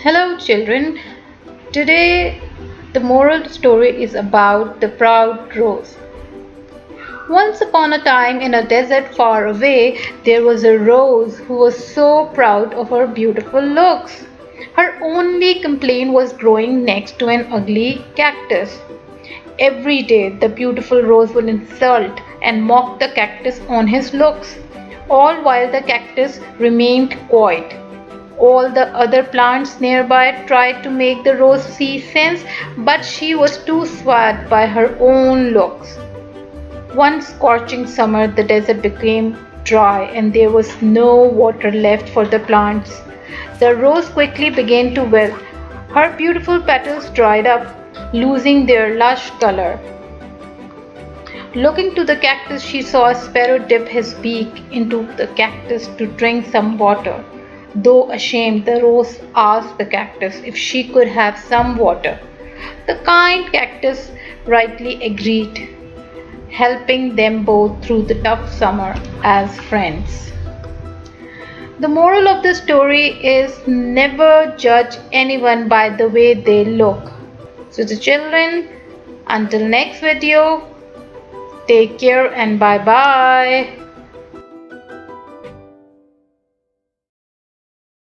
Hello, children. Today, the moral story is about the proud rose. Once upon a time, in a desert far away, there was a rose who was so proud of her beautiful looks. Her only complaint was growing next to an ugly cactus. Every day, the beautiful rose would insult and mock the cactus on his looks, all while the cactus remained quiet. All the other plants nearby tried to make the rose see sense, but she was too swayed by her own looks. One scorching summer, the desert became dry and there was no water left for the plants. The rose quickly began to wilt. Her beautiful petals dried up, losing their lush color. Looking to the cactus, she saw a sparrow dip his beak into the cactus to drink some water. Though ashamed, the rose asked the cactus if she could have some water. The kind cactus rightly agreed, helping them both through the tough summer as friends. The moral of the story is never judge anyone by the way they look. So, the children, until next video, take care and bye bye.